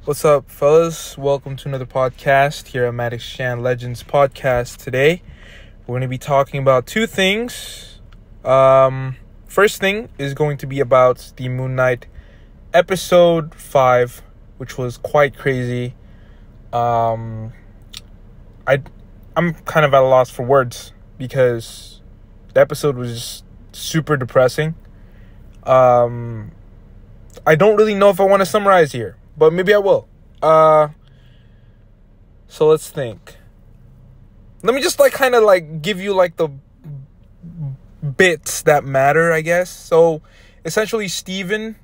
What's up, fellas? Welcome to another podcast here at Maddox Chan Legends Podcast. Today, we're going to be talking about two things. First thing is going to be about the Moon Knight episode 5, which was quite crazy. I'm kind of at a loss for words because the episode was just super depressing. I don't really know if I want to summarize here, but maybe I will. So let's think. Let me just give you the bits that matter, I guess. So essentially Steven,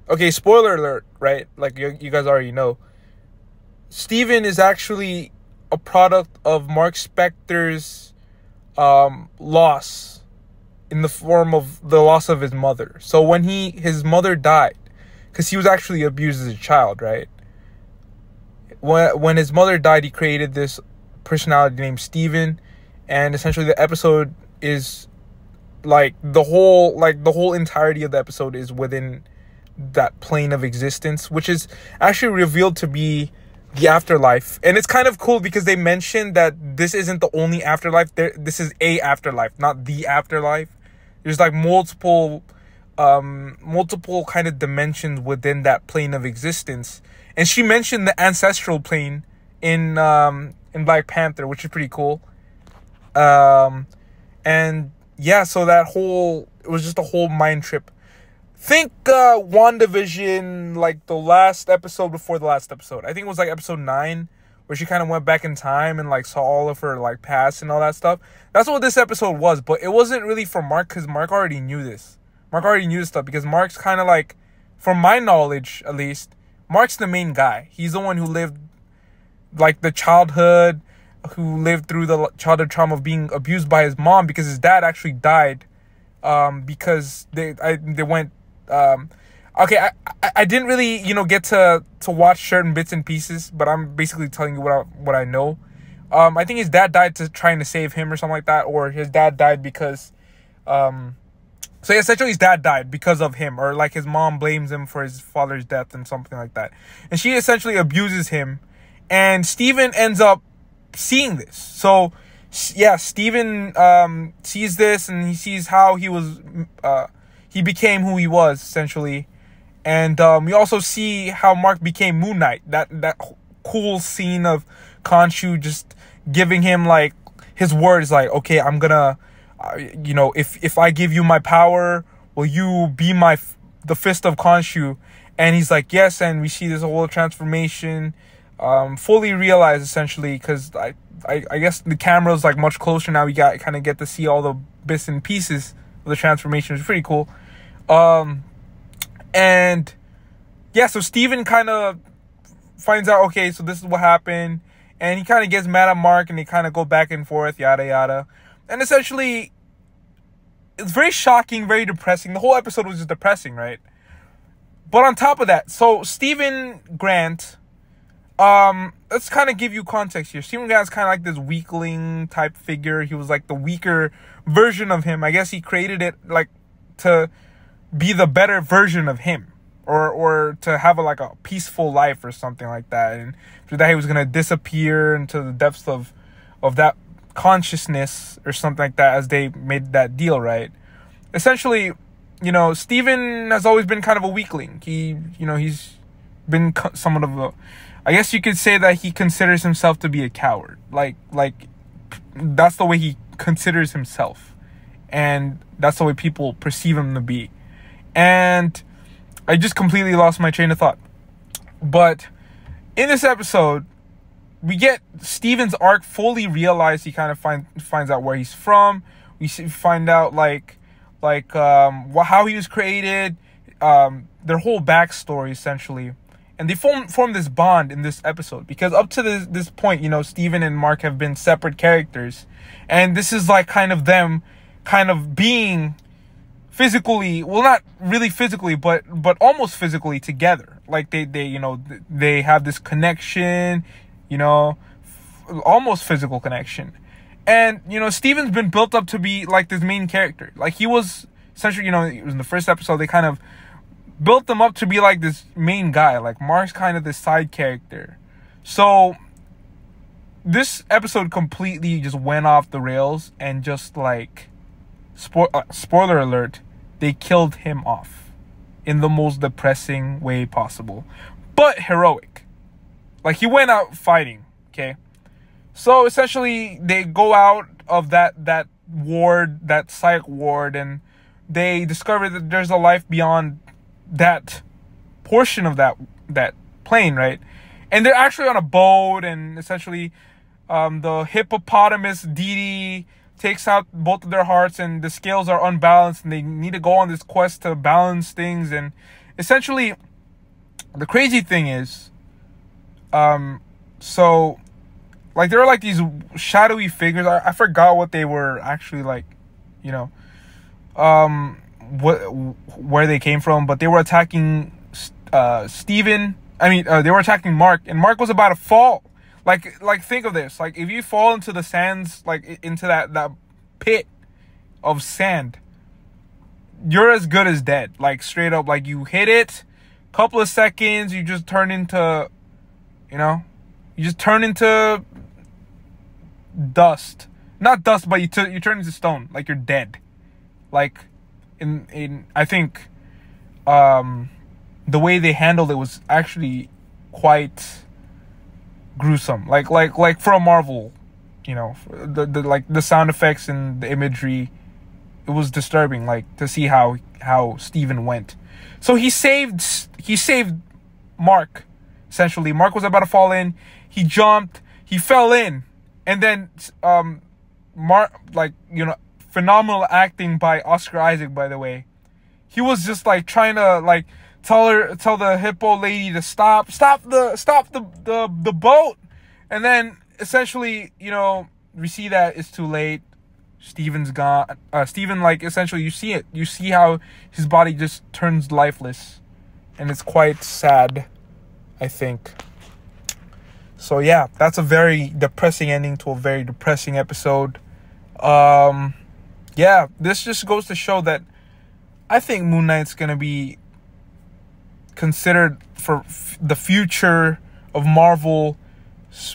okay, spoiler alert, right? Like you guys already know. Steven is actually a product of Mark Spector's loss in the form of the loss of his mother. So when his mother died, because he was actually abused as a child, right? When his mother died, he created this personality named Steven, and essentially the episode is the whole entirety of the episode is within that plane of existence, which is actually revealed to be the afterlife. And it's kind of cool because they mentioned that this isn't the only afterlife. This is a afterlife, not the afterlife. There's multiple kind of dimensions within that plane of existence. And she mentioned the ancestral plane in Black Panther, which is pretty cool. And yeah, so it was just a whole mind trip. Think WandaVision, the last episode before the last episode. I think it was episode 9, where she kind of went back in time and saw all of her past and all that stuff. That's what this episode was, but it wasn't really for Mark, because Mark already knew this. Mark already knew this stuff because Mark's kind of from my knowledge at least, Mark's the main guy. He's the one who lived the childhood, who lived through the childhood trauma of being abused by his mom, because his dad actually died because they went okay, I didn't really get to watch certain bits and pieces, but I'm basically telling you what I know. I think his dad died trying to save him or something like that, or his dad died because so essentially his dad died because of him, or his mom blames him for his father's death and something like that. And she essentially abuses him, and Steven ends up seeing this. So yeah, Steven sees this, and he sees how he became who he was, essentially. And we also see how Mark became Moon Knight. That cool scene of Khonshu just giving him his words, okay, I'm gonna if I give you my power, will you be the fist of Khonshu? And he's like, yes. And we see this whole transformation fully realized, essentially, because I guess the camera's much closer now. We get to see all the bits and pieces of the transformation. It's pretty cool. And yeah, so Steven kind of finds out, okay, so this is what happened, and he kind of gets mad at Mark, and they kind of go back and forth, yada yada. And essentially, it's very shocking, very depressing. The whole episode was just depressing, right? But on top of that, so Steven Grant, let's kind of give you context here. Steven Grant's kind of this weakling type figure. He was the weaker version of him. I guess he created it to be the better version of him, or to have a peaceful life or something like that. And after that, he was gonna disappear into the depths of that consciousness or something like that, as they made that deal, right? Essentially, Steven has always been kind of a weakling. He's been somewhat of a, I guess you could say that he considers himself to be a coward. That's the way he considers himself, and that's the way people perceive him to be. And I just completely lost my train of thought. But in this episode, we get Steven's arc fully realized. He kind of finds out where he's from. We find out how he was created, their whole backstory, essentially. And they form this bond in this episode, because up to this point, Steven and Mark have been separate characters, and this is kind of them kind of being physically, well, not really physically, but almost physically together. They have this connection, almost physical connection. And, Steven's been built up to be this main character. He was essentially, it was in the first episode, they kind of built them up to be like this main guy. Like Mark's kind of this side character. So this episode completely just went off the rails, and just like spoiler alert, they killed him off in the most depressing way possible, but heroic. Like, he went out fighting, okay? So essentially they go out of that ward, that psych ward, and they discover that there's a life beyond that portion of that plane, right? And they're actually on a boat, and essentially the hippopotamus Dee takes out both of their hearts, and the scales are unbalanced, and they need to go on this quest to balance things. And essentially the crazy thing is, so like there are like these shadowy figures. I forgot what they were actually like, you know, where they came from, but they were attacking Steven. I mean, they were attacking Mark, and Mark was about to fall. Like think of this. Like, if you fall into the sands, like into that pit of sand, you're as good as dead. Like, straight up. Like, you hit it, couple of seconds, you just turn into, you know, you just turn into dust. Not dust, but you turn into stone. Like, you're dead. Like, in I think the way they handled it was actually quite gruesome. Like for a Marvel, you know, the like the sound effects and the imagery, it was disturbing, like, to see how Steven went. So he saved Mark. Essentially, Mark was about to fall in. He jumped. He fell in, and then Mark, like, you know, phenomenal acting by Oscar Isaac, by the way. He was just like trying to like tell the hippo lady to stop the boat, and then essentially, you know, we see that it's too late. Steven's gone. Steven, like, essentially, you see how his body just turns lifeless, and it's quite sad, I think. So yeah, that's a very depressing ending to a very depressing episode. Yeah, this just goes to show that I think Moon Knight's gonna be considered for the future of Marvel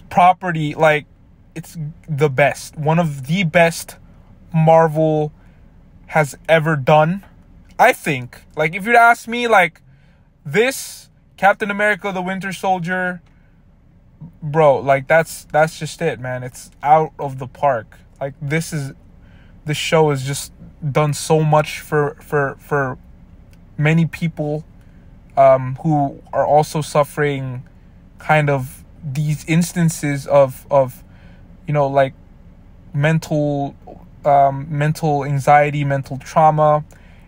property. Like, it's the best, one of the best Marvel has ever done, I think. Like, if you'd ask me, like, this, Captain America the Winter Soldier, bro, like, that's just it, man. It's out of the park. Like, this show has just done so much for many people who are also suffering kind of these instances of you know, like, mental anxiety, mental trauma,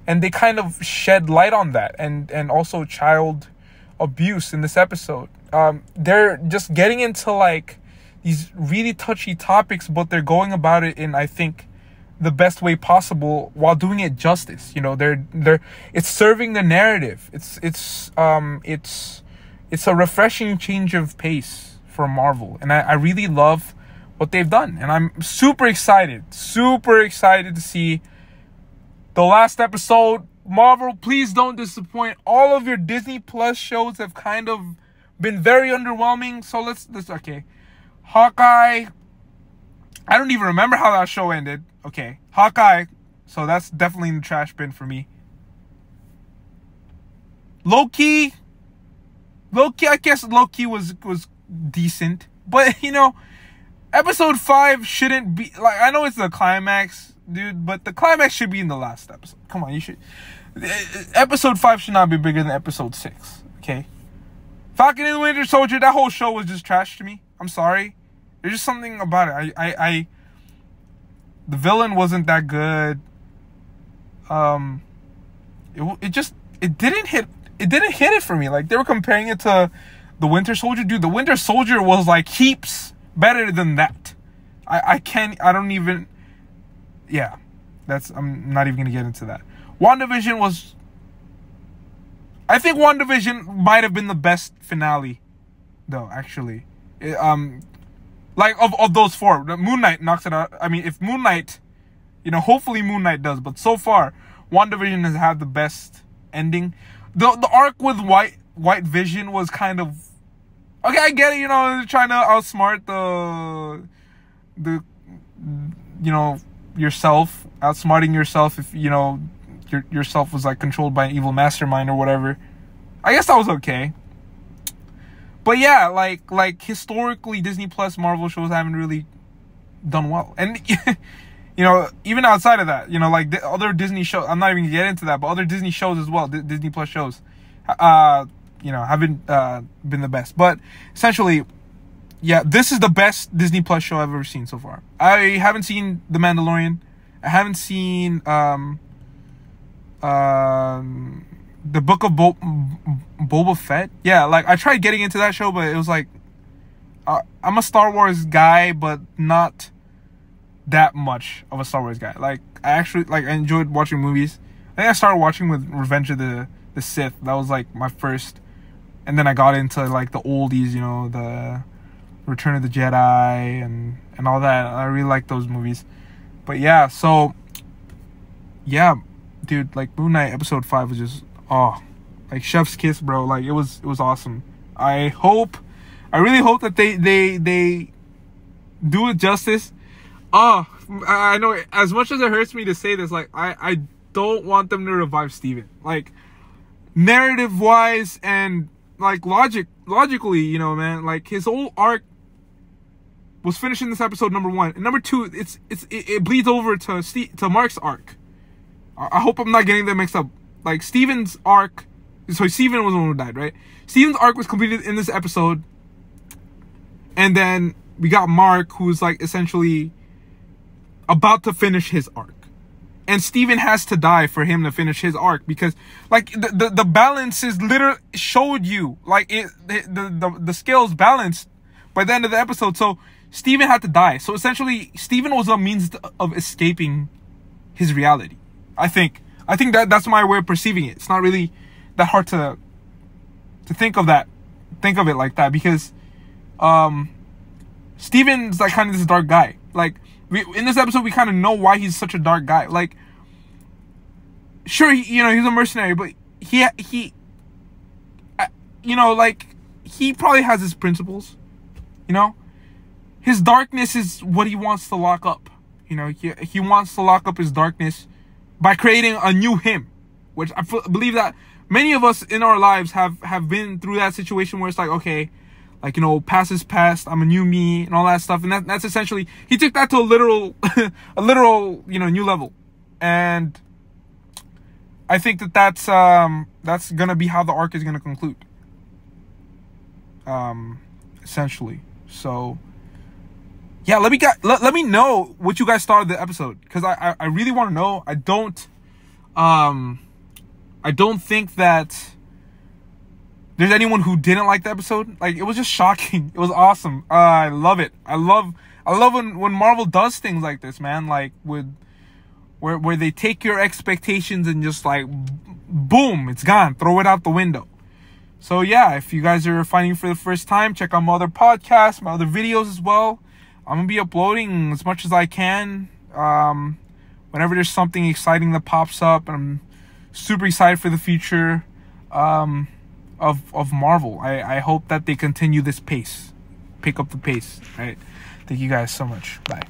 and they kind of shed light on that, and also child abuse in this episode. They're just getting into like these really touchy topics, but they're going about it in, I think, the best way possible while doing it justice. You know, it's serving the narrative. It's a refreshing change of pace for Marvel, and I really love what they've done, and I'm super excited to see the last episode. Marvel, please don't disappoint. All of your Disney Plus shows have kind of been very underwhelming. So let's okay. Hawkeye, I don't even remember how that show ended. Okay, Hawkeye, so that's definitely in the trash bin for me. Loki, I guess Loki was decent, but, you know, episode 5 shouldn't be, like, I know it's the climax, dude, but the climax should be in the last episode. Come on, episode 5 should not be bigger than episode 6, okay? Falcon and the Winter Soldier, that whole show was just trash to me. I'm sorry. There's just something about it. The villain wasn't that good. It didn't hit it for me. Like, they were comparing it to the Winter Soldier. Dude, the Winter Soldier was like heaps better than that. I'm not even gonna get into that. I think WandaVision might have been the best finale, though, actually. Like, of those 4, Moon Knight knocks it out. I mean, if Moon Knight, you know, hopefully Moon Knight does, but so far, WandaVision has had the best ending. the arc with White Vision was kind of okay. I get it, you know, trying to outsmart the you know, yourself, outsmarting yourself if, you know, yourself was like controlled by an evil mastermind or whatever. I guess that was okay. But yeah, like historically, Disney Plus Marvel shows haven't really done well. And you know, even outside of that, you know, like the other Disney shows, I'm not even gonna get into that, but other Disney shows as well, Disney Plus shows, you know, haven't been the best. But essentially, yeah, this is the best Disney Plus show I've ever seen so far. I haven't seen The Mandalorian. I haven't seen the Book of Boba Fett. Yeah, like I tried getting into that show, but it was like I'm a Star Wars guy, but not that much of a Star Wars guy. Like I actually I enjoyed watching movies. I think I started watching with Revenge of the Sith. That was like my first, and then I got into like the oldies, you know, the Return of the Jedi and all that. I really like those movies. But yeah, so yeah, dude, like Moon Knight episode 5 was just like chef's kiss, bro. Like it was awesome. I really hope that they do it justice. I know, as much as it hurts me to say this, like I don't want them to revive Steven. Like narrative wise and like logically, you know, man, like his whole arc was finished in this episode, number 1. And number 2, it bleeds over to Mark's arc. I hope I'm not getting them mixed up. Like Steven's arc, so Steven was the one who died, right? Steven's arc was completed in this episode, and then we got Mark, who's like essentially about to finish his arc, and Steven has to die for him to finish his arc, because like the balance is literally showed you, like the scales balanced by the end of the episode. So Steven had to die. So essentially, Steven was a means of escaping his reality. I think that's my way of perceiving it. It's not really that hard to think of it like that, because Steven's like kind of this dark guy. Like in this episode, we kind of know why he's such a dark guy. Like, sure, you know, he's a mercenary, but he you know, like he probably has his principles. You know, his darkness is what he wants to lock up. You know, he wants to lock up his darkness by creating a new him, which I believe that many of us in our lives have been through that situation where it's like, okay, like, you know, past is past, I'm a new me and all that stuff. And that's essentially, he took that to a literal, you know, new level. And I think that's going to be how the arc is going to conclude. Essentially. So yeah, let me know what you guys thought of the episode, because I really want to know. I don't think that there's anyone who didn't like the episode. Like, it was just shocking. It was awesome. I love it. I love when Marvel does things like this, man. Like where they take your expectations and just like boom, it's gone. Throw it out the window. So yeah, if you guys are finding for the first time, check out my other podcasts, my other videos as well. I'm going to be uploading as much as I can. Whenever there's something exciting that pops up, and I'm super excited for the future of Marvel. I hope that they continue this pace. Pick up the pace, right? Thank you guys so much. Bye.